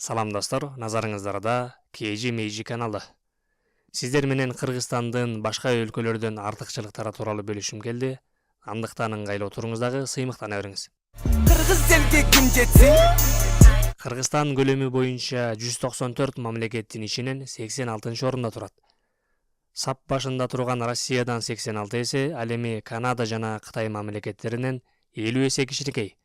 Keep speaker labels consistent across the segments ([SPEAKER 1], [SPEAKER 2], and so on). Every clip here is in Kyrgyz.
[SPEAKER 1] Салам достор, назарыңыздарда KG Meiji каналы. Сиздер менен Кыргызстандын башка өлкөлөрдөн артыкчылыктары тууралуу бөлүшүм келди. Андыктан ыңгайлуу туруңуздагы сыймыктана бериңиз.
[SPEAKER 2] Кыргыз элге ким жетсин?
[SPEAKER 1] Кыргызстан көлөмү боюнча 194 мамлекеттин ичинен 86-орунда турат. Сап башында турган Россиядан 86 эсе, ал эми Канада жана Кытай мамлекеттеринен 50 эсе кичинекей.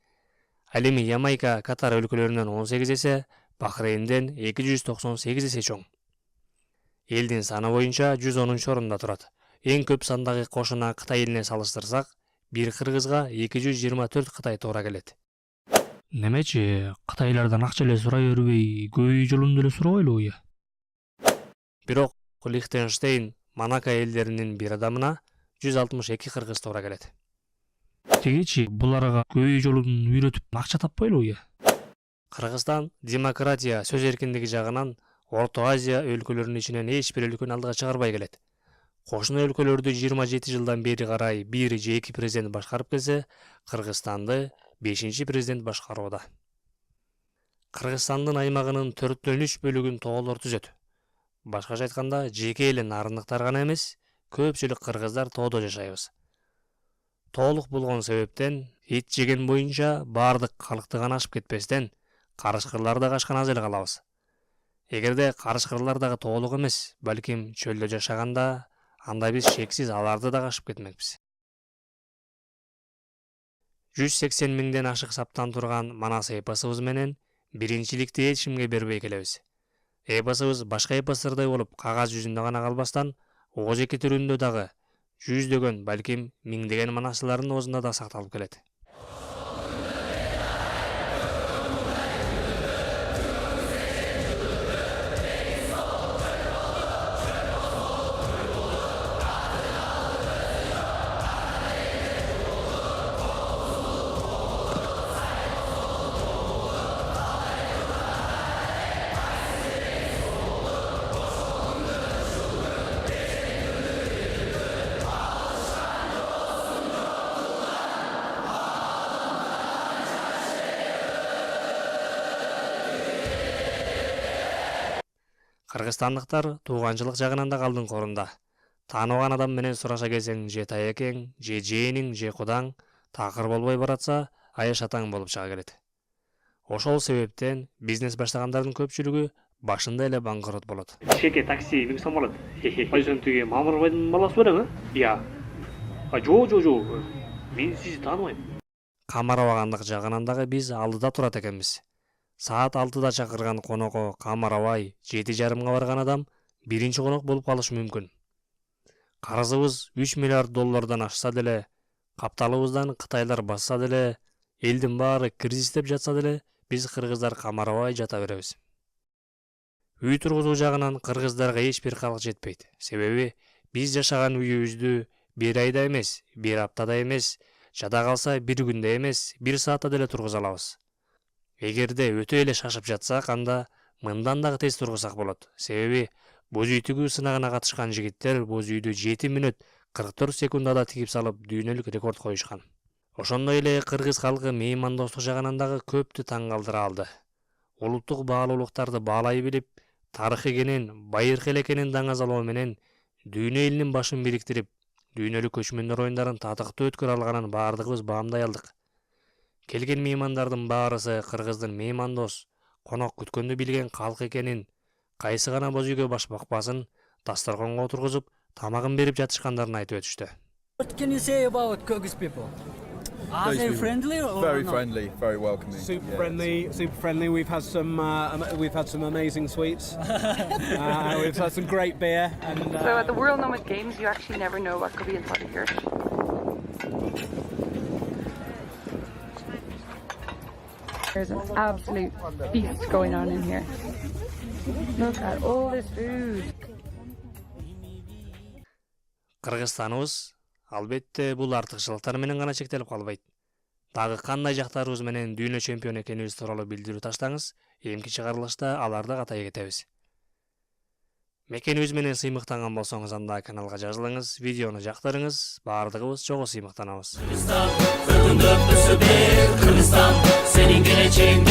[SPEAKER 1] Ал эми Ямайка, Катар өлкөлөрүнөн 18 эсе, Бахрейнден 298 эсе чоң. Элдин саны боюнча 110-орунда турат. Эң көп сандагы кошуна Кытай элине салыштырсак, бир кыргызга 224 Кытай туура келет. Немечи Кытайлардан акча эле сурай бербей, көй жолунда эле сурабайлыбы я? Бирок Лихтенштейн, Монако элдеринин бир адамына 162 кыргыз туура келет. Тегичи буларга көй жолун үйрөтүп акча таппайлыбы я? Кыргызстан демократия, сөз эркиндиги жагынан Орто Азия өлкөлөрүнүн ичинен эч бир өлкөнү алдыга чыгарбай келет. Кошуна өлкөлөрдү 27 жылдан бери карай бир же эки президент башкарып келсе, Кыргызстанды 5-чи президент башкарууда. Кыргызстандын аймагынын 4/3 бөлүгүн тоолор түзөт. Башкача айтканда, жеке эле нарындыктар гана эмес, көпчүлүк кыргыздар тоодо жашайбыз. Тоолук болгон себептен эт жеген боюнча баардык калкты гана ашып кетпестен, карышкырлар да качкан аз эле калабыз. Эгерде карышкырлар дагы тоолук эмес, балким чөлдө жашаганда, анда биз шексиз аларды да кашып кетмекпиз. 180 миңден ашык саптан турган Манас эпосубуз менен биринчиликти эч кимге бербей келебиз. Эпосубуз башка эпостордой болуп кагаз жүзүндө гана калбастан, ооз эки түрүндө дагы жүздөгөн, балким миңдеген манасчылардын оозунда да сакталып келет. Кыргызстандыктар тууганчылык жагынан да алдыңкы орунда. Тааныбаган адам менен сураша келсең, же таекең, же жээниң, же кудаң такыр болбой баратса, аяш атаң болуп чыга келет. Ошол себептен бизнес баштагандардын көпчүлүгү башында эле банкрот болот. Шеке такси миң сом алат. Кайсын тиги Мамырбайдын баласы белең, Я. Жо. Мен сизди тааныбайм. Камарабагандык жагынан дагы биз алдыда турат экенбиз. Саат 6-да чакырган конокко камарабай 7:30-га барган адам биринчи конок болуп калышы мүмкүн. Карызыбыз 3 миллиард доллардан ашса деле, капталыбыздан Кытайлар басса деле, элдин баары кризистеп жатса деле, биз кыргыздар камарабай жата беребиз. Үй тургузуу жагынан кыргыздарга эч бир калк жетпейт. Себеби биз жашаган үйүбүздү бир айда эмес, бир аптада эмес, жада калса бир күндө эмес, бир саатта деле тургуза алабыз. Эгерде өтө эле шашып жатсак, анда мындан дагы тез тургусак болот. Себеби боз үй тигүү сынагына катышкан жигиттер боз үйдү 7 мүнөт 44 секундада тигип салып дүйнөлүк рекорд коюшкан. Ошондой эле кыргыз калкы меймандостук жагынан дагы көптү таң калтыра алды. Улуттук баалуулуктарды баалай билип, тарыхы экенин, байыркы эле экенин даңазалоо менен дүйнө элинин башын бириктирип, дүйнөлүк көчмөндөр оюндарын татыктуу өткөрө алганын баардыгыбыз баамдай алдык. Келген меймандардын баарысы кыргыздын меймандос, конок күткөндү билген калк экенин, кайсы гана боз үйгө баш бакпасын, дасторгонго отургузуп, тамагын берип жатышкандарын айтып өтүштү.
[SPEAKER 2] What can you say about Kyrgyz people? Are they friendly or
[SPEAKER 3] Very
[SPEAKER 2] not?
[SPEAKER 3] friendly, very welcoming.
[SPEAKER 4] Super
[SPEAKER 3] Yeah.
[SPEAKER 4] friendly. We've had some amazing sweets. We've had some great beer. And
[SPEAKER 5] So at the World Nomad Games, you actually never know what could be inside of here. There's an absolute feast going on in here. Look at all this food.
[SPEAKER 1] Кыргызстаныбыз албетте бул артыкчылыктар менен гана чектелип калбайт. Дагы кандай жактарыбыз менен дүйнө чемпиону экенибиз тууралуу билдирүү таштаңыз, эмки чыгарылышта аларды катай кетебиз. Мекенибиз менен сыймыктанган болсоңуз, анда каналга жазылыңыз, видеону жактырыңыз, баардыгыбыз чогуу сыймыктанабыз.
[SPEAKER 6] Kırgızistan, senin geleceğin